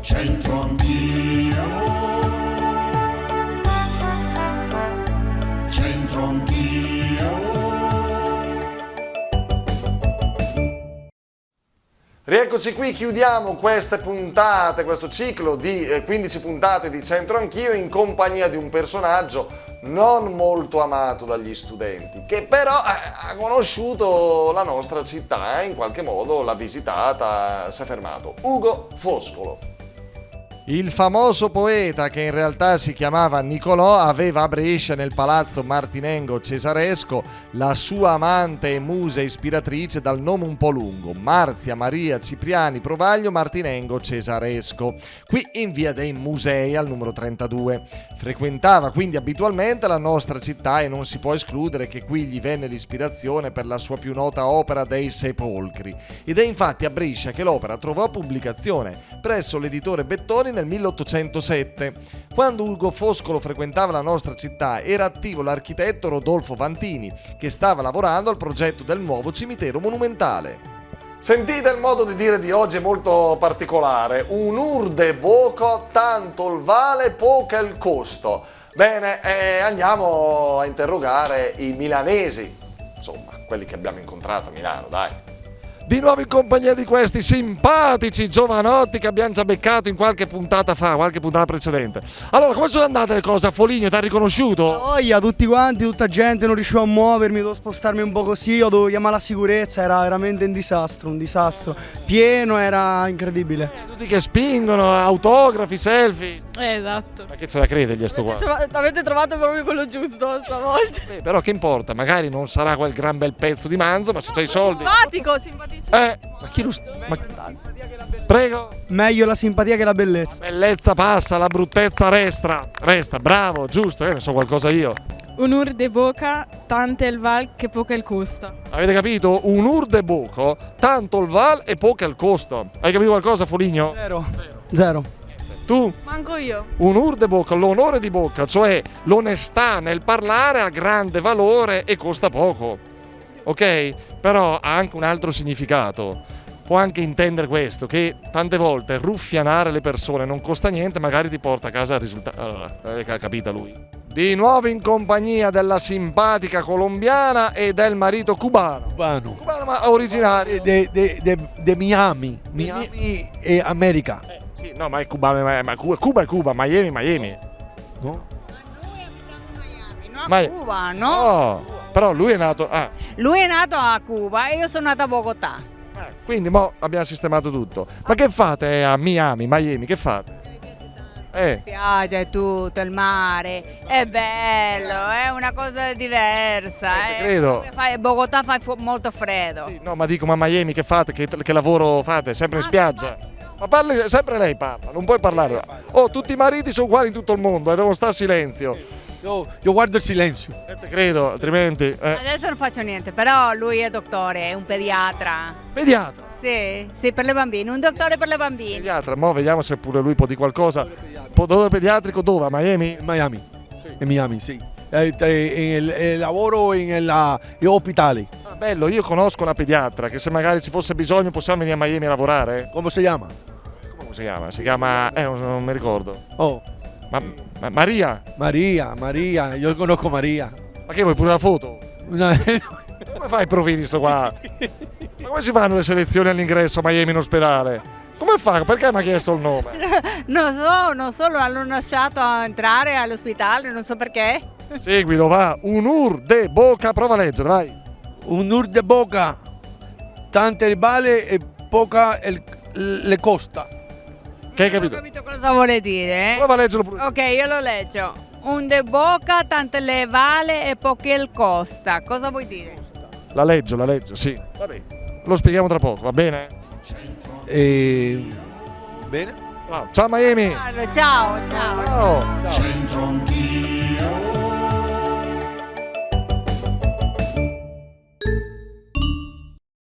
C'entro anch'io, c'entro anch'io. Rieccoci qui, chiudiamo queste puntate, questo ciclo di 15 puntate di C'entro Anch'io in compagnia di un personaggio non molto amato dagli studenti, che però ha conosciuto la nostra città, in qualche modo l'ha visitata, si è fermato. Ugo Foscolo. Il famoso poeta, che in realtà si chiamava Niccolò, aveva a Brescia, nel palazzo Martinengo Cesaresco, la sua amante e musa ispiratrice dal nome un po' lungo, Marzia Maria Cipriani Provaglio Martinengo Cesaresco, qui in via dei Musei al numero 32. Frequentava quindi abitualmente la nostra città e non si può escludere che qui gli venne l'ispirazione per la sua più nota opera dei Sepolcri. Ed è infatti a Brescia che l'opera trovò pubblicazione presso l'editore Bettoni nel 1807. Quando Ugo Foscolo frequentava la nostra città era attivo l'architetto Rodolfo Vantini, che stava lavorando al progetto del nuovo cimitero monumentale. Sentite, il modo di dire di oggi è molto particolare. Un urde boco, tanto il vale, poco il costo. Bene, andiamo a interrogare i milanesi, insomma, quelli che abbiamo incontrato a Milano, dai. Di nuovo in compagnia di questi simpatici giovanotti che abbiamo già beccato in qualche puntata fa, qualche puntata precedente. Allora, come sono andate le cose a Foligno? Ti ha riconosciuto? Voglia, tutti quanti, tutta gente, non riuscivo a muovermi, dovevo spostarmi un po' così, io dovevo chiamare la sicurezza, era veramente un disastro. Pieno, era incredibile. Tutti che spingono, autografi, selfie. Esatto. Ma che ce la crede sto qua? Avete trovato proprio quello giusto stavolta. Però che importa, magari non sarà quel gran bel pezzo di manzo, ma se c'hai i soldi. Simpaticissimo. Ma chi lo Prego. Meglio la simpatia che la bellezza. Bellezza passa, la bruttezza resta, bravo, giusto, ne so qualcosa io. Un ur de boca, tante il val che poca il costa. Avete capito? Un ur de boco, tanto il val e poca il costo. Hai capito qualcosa, Foligno? Zero. Tu? Manco io. Un ur de bocca, l'onore di bocca, cioè l'onestà nel parlare ha grande valore e costa poco. Ok? Però ha anche un altro significato. Può anche intendere questo, che tante volte ruffianare le persone non costa niente, magari ti porta a casa il risultato. Allora, capita lui. Di nuovo in compagnia della simpatica colombiana e del marito cubano. Cubano Ma originario. de Miami e America. Sì, no, ma è cubano, ma Cuba è Cuba, Miami. No? A Cuba, no? Oh, però lui è nato. Lui è nato a Cuba e io sono nata a Bogotà. Quindi mo abbiamo sistemato tutto. Ma che fate a Miami? Che fate? La spiaggia e tutto, il mare. È bello, è una cosa diversa. Credo. Bogotà fa molto freddo. Sì, no, ma dico, ma Miami che fate? Che lavoro fate? Sempre in spiaggia? Ma parli, sempre lei parla, non puoi parlare. Oh, tutti i mariti sono uguali in tutto il mondo, devono stare a silenzio. Io guardo il silenzio. Te credo, altrimenti. Adesso non faccio niente, però lui è dottore, è un pediatra. Pediatra? Sì, per le bambine, un dottore per le bambine. Pediatra, mo vediamo se pure lui può dire qualcosa. Dottore pediatrico dove? A Miami? Miami. Sì. In Miami, sì. Lavoro in ospitali. Ah, bello, io conosco una pediatra che se magari ci fosse bisogno possiamo venire a Miami a lavorare. Come si chiama? Come si chiama? Si chiama. Non mi ricordo. Oh. Ma Maria? Maria, io conosco Maria. Ma che vuoi pure la foto? No. Come fai i profili sto qua? Ma come si fanno le selezioni all'ingresso a Miami in ospedale? Come fa? Perché mi ha chiesto il nome? Non so, l'hanno lasciato entrare all'ospedale, non so perché. Seguilo, va. Un ur de boca, prova a leggere, vai. Un ur de boca, tante il vale e poca le costa. Che hai capito? Non ho capito cosa vuole dire. Prova a leggerlo pure. Ok, io lo leggo. Un de boca, tante le vale e poche il costa. Cosa vuoi dire? La leggio, sì. Vabbè. Lo spieghiamo tra poco, va bene? Bene. Ciao Miami. Ciao. Ciao. C'entro anch'io.